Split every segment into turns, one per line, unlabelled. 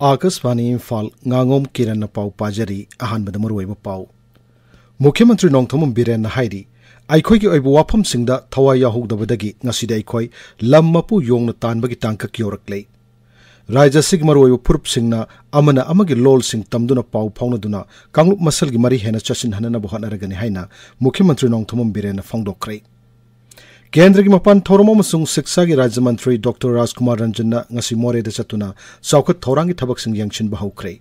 Akashvani Imphal Ngangom Kiran na pau pajari ahanbada maruiba pau मुख्यमंत्री नोंथोम बिरेन हाइरी आइखोई की ओइबो वाफम सिंगदा थवाई याहुगदबदगी ngasiदा आइखोई lam mapu yongna tanbagi tangka kyoraklei राज्य सिग मरुइबो फुरुप सिंगना अमना अमगी लोल सिंग तमदुना पाउ फाउनदुना कांगलुप मसलगी मरी हेना चसिन हनना बहनरगनि हाइना मुख्यमंत्री नोंथोम बिरेन फोंदोक्रे केंद्र की मपान थौरम अमसुंग शिक्षा की राज्य मंत्री डॉक्टर राजकुमार रंजन ngasi मोरेदा चतुना चौखत थौरांगी थबक सिंग यंगचिन बहौख्रे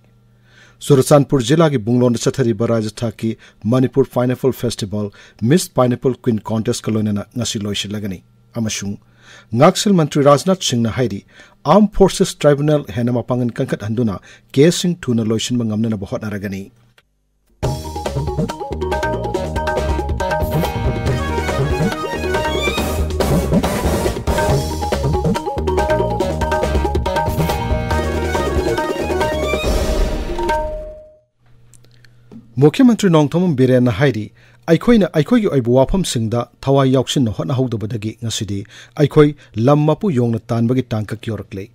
सुरचानपुर जिला की बुंगलोन चथरीबा राज्य की Manipur pineapple festival miss pineapple queen contest कलोनना ngasi लोइसिलगनि अमसुंग ngaksil मंत्री राजनाथ सिंह हाइरी आर्म फोर्सेस ट्राइब्यूनल हेना मपांगन कंखत हंदुना केस सिंग थुना लोइसिन मंगमना बहनरगनि मुख्यमंत्री नोंथोम बिरेन हाइरी आइखोइना आइखोइगी ओइबो वाफम सिंगदा थवाई याउक्सिन होनाहौदबदगी ngasiदी आइखोइ lam mapu yongna tanbagi tangka kyoraklei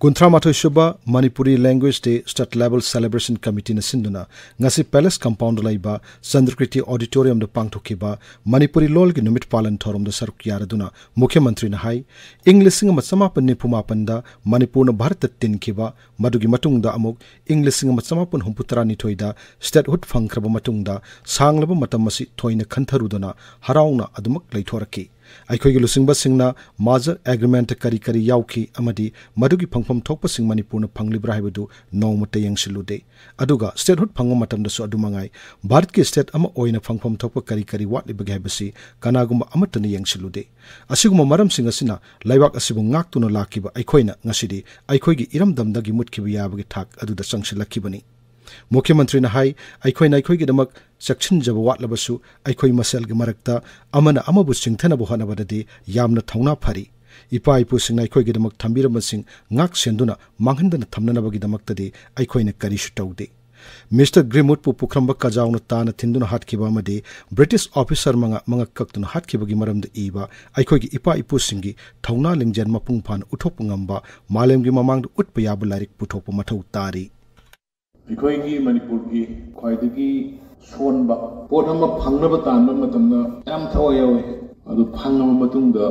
38 सुबा Manipuri language day state level celebration committee सिंधुना ngasi पैलेस कंपाउंड लाइबा चंद्रकृति ऑडिटोरियम द पांगथोखिबा मणिपुरी लोल की नुमित पालन थोरम द सरुक यारदुना मुख्यमंत्री न हाई इंग्लिशिंग मचमापन निफुमापन दा मणिपुर न भारत तिनखिबा मदुगी मतुंग दा अमुक इंग्लिशिंग मचमापन हुंपुतरा निथोइ दा स्टेट हुड फंगख्रब मतुंग दा सांगलब मतम मसि थोइना खंथरुदना हराउना अदुमक लैथोरकी आइखोइगी लुसिंगबा सिंगना माजर एग्रीमेंट करी करी याउखी अमदी मदुगी फंगफम थोकप सिंग मणिपुर न फंगलिब्रा हाइबदु नौमते यंगसिलुदे अदुगा स्टेट हुड फंगो मतमदसु अदुमंगाई भारत की स्टेट अमा ओइना फंगफम थोकप करी करी वाटलिबगे हाइबसि कनागुम अमतन यंगसिलुदे असिगुम मरम सिंग असिना लाइबाक असिबु ngaktuना लाकिबा आइखोइना ngasiदी आइखोइगी इरमदमदगी मुटखिबु याबगे थाक अदुदा संगसिलखिबनी मुख्यमंत्री न हाई आइखोइना आइखोइगी दमक सेक्शन जब वाटलबसु आइखोइ मसेलगी मरक्ता अमना अमबु सिंगथनबु हनबददी यामना थौना फरी इपा इपु सिंग आइखोइगी दमक थंबिरमसिंग ngak सेंदुना मांगहनदना थमननबगी दमक्तदी आइखोइना करिसु तौदे मिस्टर ग्रीमउड पु पुखरंबा कजाउना ताना थिंदुना हाटखिबा अमदी ब्रिटिश ऑफिसर मंगा कक्तुना हाटखिबगी मरमद ईबा आइखोइगी इपा इपु सिंगी थौना लिंगजन मपुंग फान उठोप ngamba मालेमगी ममांग उठप याबु लारिक पुठोप मथौ तारी
इखोइगी मणिपुर की ख्वाइदगी सोनबा पोट अमा फंगनबा तानबा मतमना याम थवा यावे अदु फंगनबा मतुंगदा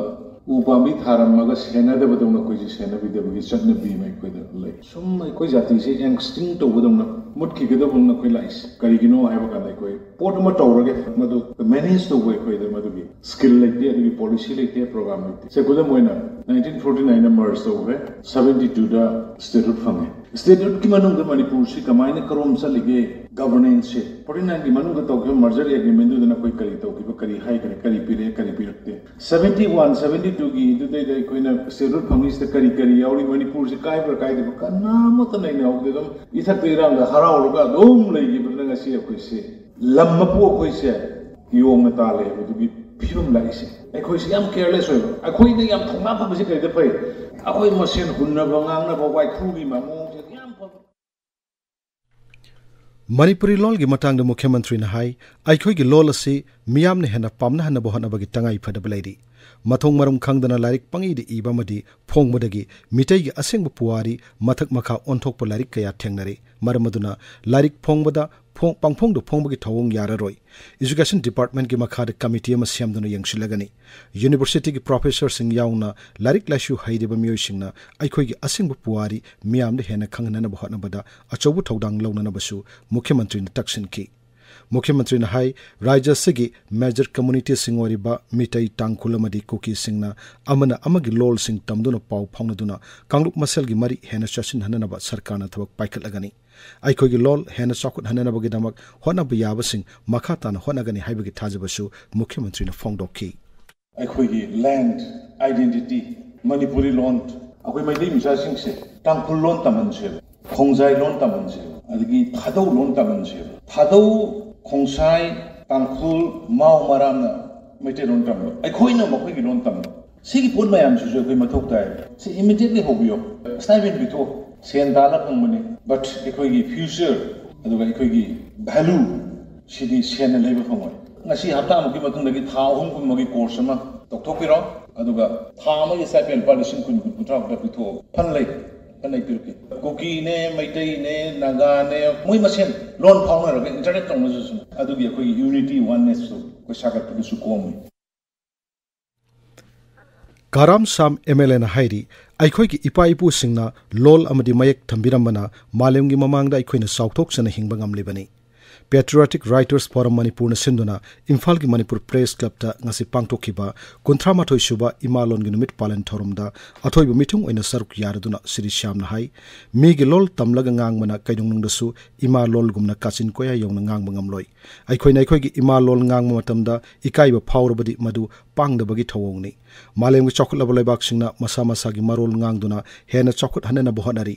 उपामी थारमगा सेनादबदौना कोइजि सेनाबिदबगी चटनबी मै कोइदा लै सुम कोइ जाति से एक्सटिंग तौबदौना मुटखिगदबौना कोइ लाइस करिगिनो हाइबा कादा कोइ पोट अमा तौरगे मदु मैनेज तौबो कोइदा मदुगी स्किल लाइते अदुगी पॉलिसी लाइते प्रोग्राम लाइते से गुदम मोइना 1949 ना मर्ज तौबे 72 दा स्टेटहुड फंगे स्टेटहुड की मनुंग द मणिपुर से कमाइने करोम चलिगे गवर्नेंस से 49 की मनुंग द तौके मर्जर एग्रीमेंट दुना कोइ करि तौकी करि हाइ करि पिरे करि पिरक्ते 71 72 की दुदै दै कोइना स्टेटहुड फंगी से करि याउरी मणिपुर से काय पर काय दे कना मत नै नाउदे दम इथक इरांग हराउरगा दोम लैगी बनगा से कोइ से लम्मपो कोइ से योंग ताले दुगी फिल्म लाइसे अखोइ से याम केयरलेस होय अखोइ दे याम थोंगा फबसे करि दे फै अखोइ मसेन हुन्नबा ngangnaba वाइ खुगी मामो
मणिपुरी लोल की मतंग मुख्यमंत्री न हाई आइखोइ की लोल असि मियामने हेना पामना हनबो हनबगी तंगाई फदब लैरी मथोंग मरम खंगदना लारिक पंगीदि इबामदी फोंगबदगी मिटैगी असेंग पुवारी मथक मखा ओंथोकप लारिक कया थेंगनरे मरमदुना लारिक फोंगबदा पांगफोंग फोंबगी थवोंग याररोय एजुकेशन डिपार्टमेंट की मखाद कमिटी अमा सेमदुना यंगसिलगनी यूनिवर्सिटी की प्रोफेसर सिंग याउना लारिक लाइसु हैदिबा मियोइसिंगना आइखोइगी असेंग पुवारी मियामदे हेना खंगनना बहनबदा अचौबु थौदांग लौननबसु मुख्यमंत्री न तक्सिनकी मुख्यमंत्री न हाई राज्य से मेजर कम्युनिटी सिंगोरिबा मिटै टांगखुलमदी कुकी सिंगना अमना अमगी लोल सिंग तमदुना पाउ फाउनदुना कांगलुप मसेलगी मरी हेना चसिन हननबा सरकारना थबक पाइखलगनी आइखोइगी लोल हेना चौखुट हननबगी दमक होनब याबसिंग मखा ताना होनगनी हाइबगी थाजबसु मुख्यमंत्री न फोंगदोखी
आइखोइगी लैंड आइडेंटिटी मणिपुरी लोन अखोइ मैदै मिसासिंग से टांगखुल लोन तमनसे खोंजाई लोन तमनसे अदगी थादौ लोन तमनसे थादौ खोंसाई तांखुल माव मरामना मैटे लोन तम आइखोइना मखोइगी लोन तम सिगी पोन मयाम सुजु अखोइ मथौक ताय से इमीडिएटली होबियो स्टाइपेंड बिथो सेन दाला फंगमने बट आइखोइगी फ्यूचर अदुगा आइखोइगी वैल्यू सिदी सेन लेबा फंगोय ngasi hapta amuki matungdagi tha ahum kumagi course ama tokthokiro aduga tha amagi stipend pa 19 kun kutra pitho phanlei anai pirke kuki ne maitai ne naga ne moi masen lon phawna ra internet tong su adu gi koi unity oneness su ko sagat tu su kom
Karam Sam MLA na hairi aikhoi ki ipa ipu singna lol amadi mayek thambiramana malemgi mamangda aikhoina sauthok sana hingba ngamlibani Patriotic Writers Forum Manipur na sinduna Imphal ki Manipur Press Club ta ngasi pangtokhiba 38 suba imalon gi numit palan thorumda athoibu mitung oina saruk yaraduna Sri Shyam na hai mi gi lol tamlaga ngangmana kaidungnung dasu imalol gumna kachin koya yongna ngang bangamloi aikhoina aikhoi gi imalol ngangma matamda ikaiba phawrabadi madu pangdabagi thawongni malem gi chokulaba lebak singna masa masa gi marol ngangduna hena chokut hanena bohanari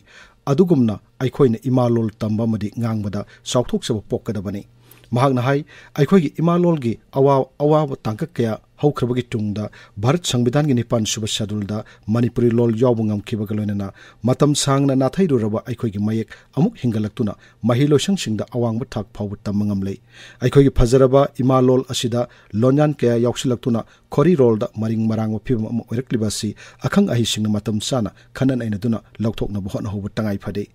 adugumna aikhoina imalol tamba madi ngangbada sauthok saba pokkadabani mahakna hai aikhoigi imalol gi awa tangka kaya haukrabagi tungda Bharat Sangbidan gi nipan suba schedule Manipuri lol yawu ngamkhiba galoinana matam sangna nathairu raba aikhoigi mayek amuk hingalaktuna mahilo sangsingda awangba thak phawbu tamangamlei aikhoigi phajaraba imalol asida lonyan kaya yauksilaktuna khori rolda maring marangwa phibam am oiraklibasi akhang ahi singna matam sana khanan aina duna lokthokna bohna hobu tangai phade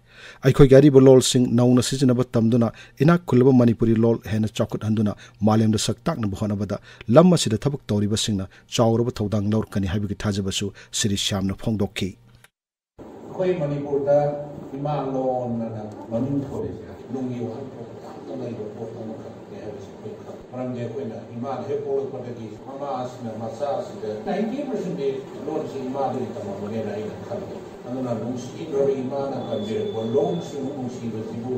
aikoi gari bolol sing nauna sijinaba tamduna ina kulba Manipuri lol hena chakut handuna malemda saktak na bohna bada lamma sida thabuk toriba singna chawraba thodang lor kani habigi thajabasu Sri Shyam na phongdokki
koi Manipur da ima lon na manin thori lungi wa to nai do ko ma ka ne habisi koi ka maram je koi na ima he polo patagi mama asna masa asida 90% de lon si ima de tamam ne na ina khan anuna lungsi rori ima na kan je ko long si lungsi ba sibu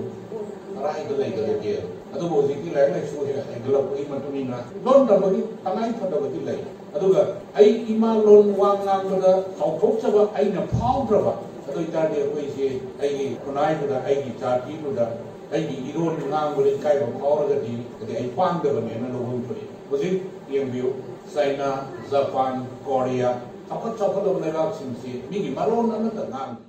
rai da lai da ge adu bo ji ki lai lai su he glo ko ima tu ni na lon da ba gi tanai tha da ba ti lai adu ga ai ima lon wang ngang da thau thok cha ba ai na phau dra ba adu ita de ko si ai kunai da ai gi cha ti da ai gi iron ngang bo le kai ba phau da di ai phang da ba ne na lo hum thoi bo ji yem view China Japan Korea apat chapal of lerak simsi migi malon na tangang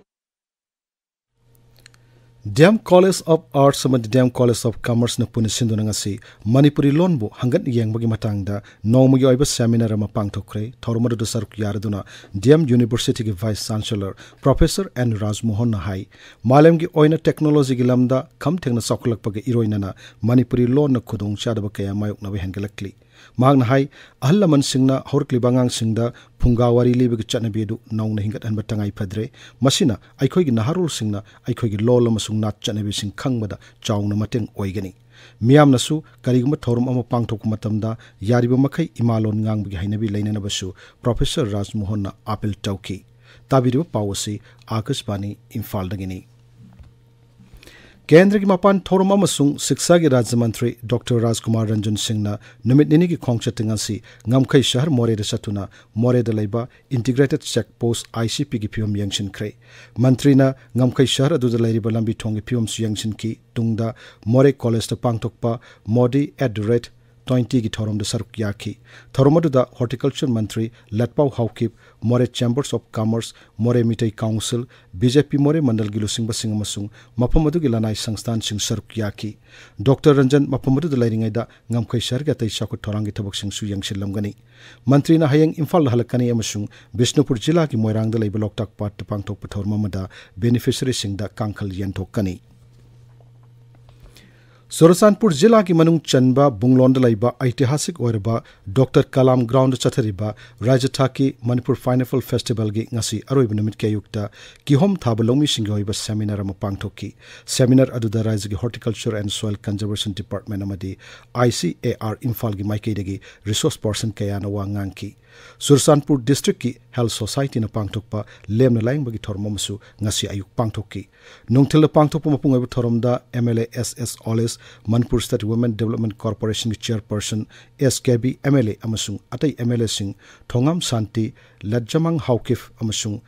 Dam College of Arts and Dam College of Commerce na punisinduna ngasi Manipuri lonbu hangat yengbagi matangda nongmugi oiba seminar ama pangthokre thorumadu da saruk yaraduna Dam University gi Vice Chancellor Professor N Raj Mohan na hai malemgi oina technology gi lamda kham thengna sakulakpagi iroinana Manipuri lon na khudong chadaba kaya mayok na hengalakli magna hai ahlaman singna horkli bangang singda phungawari libegi chanabedu naungna hingat anba tangai phadre masina aikhoigi naharul singna aikhoigi lol amasung nat chanabe sing khangmada chawna mateng oigani miyamnasu kariguma thorum ama pangthok matamda yariba makhai imalon ngangbagi hainabi leinanabasu Professor Raj Mohan na appeal tauki tabiriba pawasi Akashbani Imphal dagini Kendra ki mapan thorum amasung Shiksha gi Rajya Mantri Dr. Rajkumar Ranjan Singh na numit nini ki khongchatingasi ngamkhai shahar More da satuna More da laiba Integrated Check Post ICP gi phim yangshin khre mantri na ngamkhai shahar adu da lairiba lambi thong gi phim su yangshin ki tungda More College ta pangthokpa modi@20 gi thorum da saruk yaki thorumadu da Horticulture Mantri Latpau Haukip More Chambers of Commerce More Mitai Council BJP More Mandal gi lusing basing amasung maphamadu gi lanai sangstan sing saruk yaki Dr. Ranjan maphamadu da lairingai da ngamkhai shahar ga tai shakut thorang gi thabak sing su yangshil lamgani mantri na hayang Imphal halakani amasung Bishnupur jila gi Moirang da laiba loktak pat pangthok pathorma mada beneficiary sing da kangkhal yanthokani Surasanpur jila ki manung chanba bunglonda laiba ऐतिहासिक ओरबा Dr. Kalam ground chathariba Rajataki Manipur Pineapple Festival gi ngasi aroiba numit ke yukta ki hom thaba lomi singoiba seminar ama pangthoki seminar aduda Rajya gi Horticulture and Soil Conservation Department amadi ICAR Imphal gi maikei dagi resource person kayana wangangki Sursanpur District ki Health Society na pangthokpa lemna laing bagi thormamsu ngasi ayuk pangthoki nungthil pangthokpa mapung oiba thoromda MLA SS Oles Manipur State Women Development Corporation ki chairperson SKB MLA amasung atai MLA sing Thongam Santi Lajamang Haukif amasung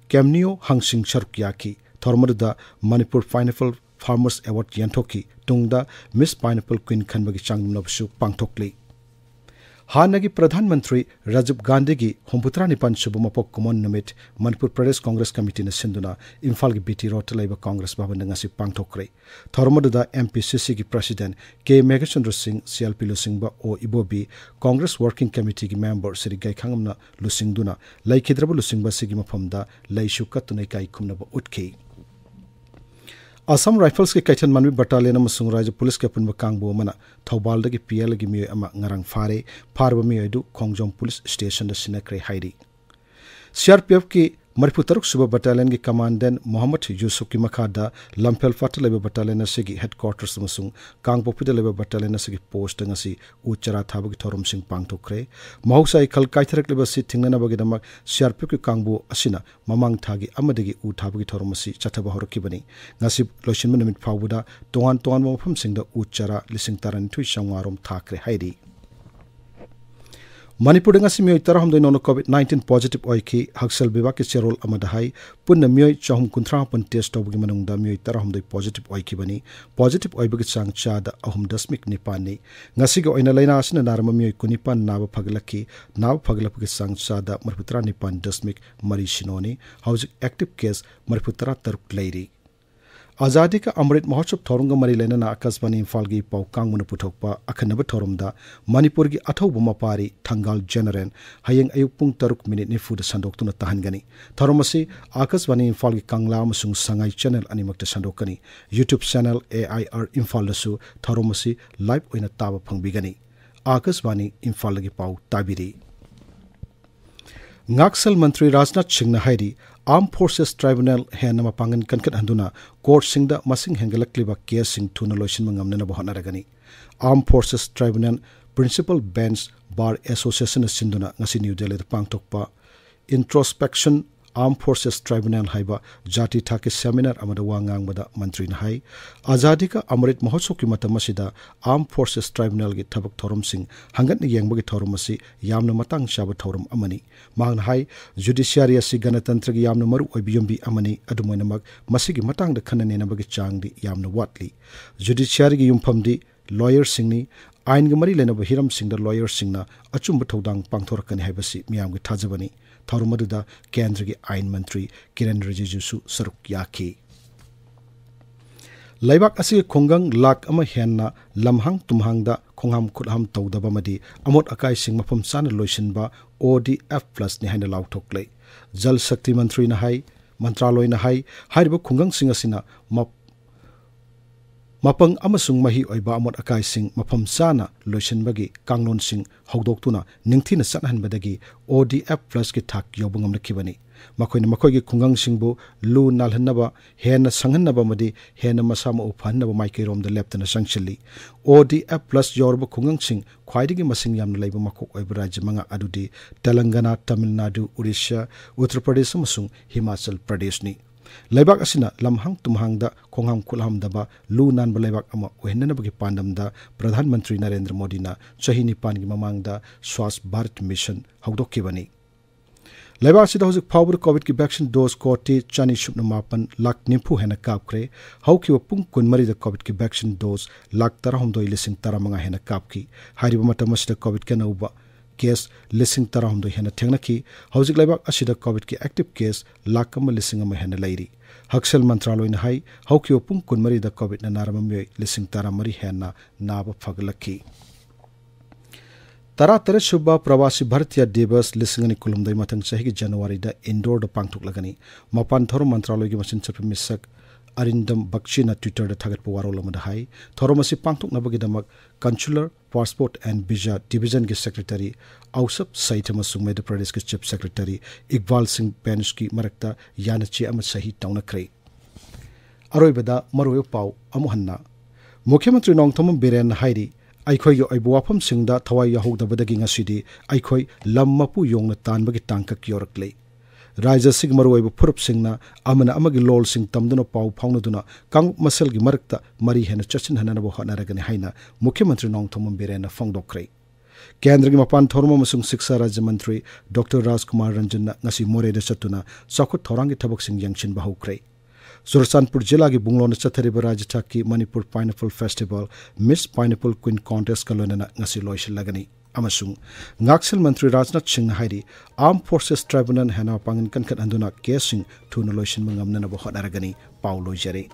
Kemnio Hangsing Charukyaki thormada Manipur Pineapple Farmers Award Yanthoki tungda Miss Pineapple Queen khanbagi changnabsu pangthokli हानगी प्रधानमंत्री राजीव गांधी की हुम्पुत्रा निपान शुभ मपोक कुमोन नुमित मणिपुर प्रदेश Congress committee ने सिंधुना इम्फाल की BT road लेब कांग्रेस भवन ngasi पांगथोक्रे थोरमदुदा MPCC की president के Meghachandra Singh CLP लुसिंगबा ओ Ibobi Congress working committee की member Shri गायखांगमना लुसिंगदुना लैखिद्रब लुसिंगबा सिगी मफमदा लैशु कत्तुनै काई खुमनबा उठखि Assam rifles के कैथन मानवी बटालियन अमसुंग राज्य पुलिस के पुनब कांगबो मना थौबाल दगी पीएल की मियोय अमा ngarang फारब मियोय दु खोंगजोम पुलिस स्टेशन द सिनक्रे हाइरी सीआरपीएफ की मरफुतरुक सुबह बटालियन की कमांडेंट मोहम्मद यूसुफ की मखादा लंफेल फाट लेब बटालियन से की हेडक्वार्टर्स मसुंग कांगपोपी लेब बटालियन से की पोस्ट ngasi उचरा थाबगी थोरम सिंह पांगथोक्रे महौसाई खल काइथरक लेब सि थिंगनबगी दमक सीआरपीएफ की कांगबो असिना ममांग थागी अमदगी उ थाबगी थोरम सि चथबा हरकिबनी ngasi लोशिन मिनिट फावुदा तोंगान तोंगान मफम सिंग द उचरा लिसिंग तारन थुइ संवारोम थाक्रे हाइरी मणिपुर मियोय तरहमदो नोनो कोविड-19 पॉजिटिव ओइखि हक्सल विभाग के चेरोल अमदहाई पुन्न मियोय चहुम कुंथ्रापन टेस्ट तौबगी मनुंगदा मियोय तरहमदो पॉजिटिव ओइखिबनी पॉजिटिव ओइबगी चांग चादा 3.9 नि ngasi ga oina laina asina narama miyoy kunipan naba phaglapgi चांग चादा 9.3 sinoni hauzik active case 3 leiri आजादी का अमृत महोत्सव थोरंग मरी लेना आकाशवाणी इम्फाल की पाउ कांगमुन पुथोकपा अखनब थोरमदा मणिपुर की अथौब मपारी थंगाल जनरल हयंग अयुक पुंग 3:04 संदोक्तुना तहनगनी थोरमसी आकाशवाणी इम्फाल की कांगला अमसुंग संगाई चैनल अनिमक्ता संदोकनी यूट्यूब चैनल AIR इम्फाल दसु थोरमसी लाइव ओइना ताबा फंगबिगनी आकाशवाणी इम्फाल की पाउ ताबिरी Ngaksil मंत्री राजनाथ सिंह हाइरी आर्म फोर्सेस ट्राइब्यूनल हेन मपांगन कनकन हंदुना कोर्ट सिंह मसिंग हेंगलक्लिबा केस सिंह थुना लोइसिन मंगमनब होनरगनी armed forces tribunal principal bench bar association सिंधुना ngasi न्यू दिल्ली पांगथोकपा इंट्रोस्पेक्शन आर्म फोर्सेस ट्राइब्यूनल हाइबा जाति थाके सेमिनार अमदा वांगांगबदा मंत्री हाई आजादी का अमृत महोत्सव की मतमसिदा आर्म फोर्सेस ट्राइब्यूनल की थबक थोरम सिंह हंगन येंगबगी थोरम असि यामना मतंग चाब थोरम अमनी मांगन हाई जुडिशियरी असि गणतंत्र की यामना मरु ओबियम्बी अमनी अदुमोइनमक मसिगी मतंग द खननेनबगी चांगदी यामना वाटली जुडिशियरी की युमफमदी लॉयर सिंहनी आइन के मरी लेना हिरम सिंह लॉयर सिंह अचुंब थौदांग पांगथोरकनी हाइबसी मियाम की थाजबनी थौरमदुदा केंद्र के आइन मंत्री किरण रिजिजूसु सरुक याखी लैबाक असि खोंगंग लाख अमा हेन्ना लमहांग तुमहांगदा खोंगाम खुदहाम तौदबमदी अमोट अकाई सिंह मफम साना लोइसिनबा ODF+ नि हाइना लाउथोकले जल शक्ति मंत्री न हाई मंत्रालय न हाई हाइरब खोंगंग सिंह असिना मपंग अमसुंग मही ओइबा अमोट अकाई सिंह मफम साना लोइसिनबगी कांगलोन सिंह हौदोक्तुना निंगथिना सनहनबदगी ODF+ की थाक यौबंगमनखिबनी मखोइन मखोइगी खुंगंग सिंहबु लु नालहनबा हेन संहनबा मदी हेन मसाम उफहनबा माइकेरोम द लेप्तना संगचिली ODF+ यौरब खुंगंग सिंह ख्वाइदिगी मसिंग यामना लैब मखोक ओइबा राज्य मंगा अदुदी तेलंगाना तमिलनाडु उड़ीसा उत्तर प्रदेश अमसुंग हिमाचल प्रदेश नि लैबाक असिना लमहांग तुमहांगदा खोंगाम खुलहामदबा लु नानबा लैबाक अमा ओहेननबगी पांडमदा प्रधानमंत्री नरेंद्र मोदी ना चही निपान की ममांगदा स्वास्थ्य भारत मिशन हौदोक्किबनी लैबाक सिदा हुजिक फाउबर कोविड की वैक्सीन डोज कोटी 4.9 लाख निम्फु हेना कापख्रे हौखिब पुंग 20 द कोविड की वैक्सीन डोज लाख 13,000 हेना कापकी हारिबा मतमसिदा कोविड के नौबा केस 13,000 हेना थेंगनखी हौजिक लैबाक असिदा कोविड की एक्टिव केस लाख 1,000 हेना लैरी हक्सल मंत्रालय न हाई हौखिब पुंग 20 द कोविड न नारम मियोय 13,000 हेना नाब फगलखी तरातरे सुबह प्रवासी भारतीय दिवस लिसिंगनी कुलुमदई मतंग चही की जनवरी द इंडोर द पांगथोकलगनी मपान थोरम मंत्रालय की मसिन चपि मिसक अरिंदम बक्शी ना Twitter the थागत पवारोल अमद high थोरमसी पांगथोकनबगी Damak consular passport and visa division के सेक्रेटरी औसप सहित अमसुंग मध्य प्रदेश के chief secretary Iqbal Singh bench की मरक्ता यानचे अम सही तौनख्रे अरोइबदा मरोय पाउ अमुहन्ना मुख्यमंत्री नोंगथोम बिरेन हाइरी अखोई ओइबो वाफम सिंगदा थवाई याहौदबदगी ngasiदी अखोई लम मपु योंगना तानबगी टांकक योरकले राज्य सिंग मरोइबो फुरुप सिंगना अमना अमगी लोल सिंग तमदुना पाउ फाउनदुना कांग मसलगी मरक्ता मरी हेना चचिन हननबो हनरगनी हाइना मुख्यमंत्री नोंगथोम बिरेन फंगदोक्रे केंद्र की मपान थोरम अमसुंग शिक्षा राज्य मंत्री डॉक्टर राजकुमार रंजन ngasi मोरेदा चतुना चौखुट थौरांगी थबक सिंग यंगचिन बाहुक्रे सुरसानपुर जिला की बुंगलोन चथरिबा राज्य थाकी Manipur pineapple festival miss pineapple queen contest का लोनना ngasi लोइसिलगनी amasung ngaksel mantri Rajnath Singh hairi Armed Forces Tribunal hena pangin kan kan anduna case sing thuna loisin mangamna na bo hodaragani paulo jare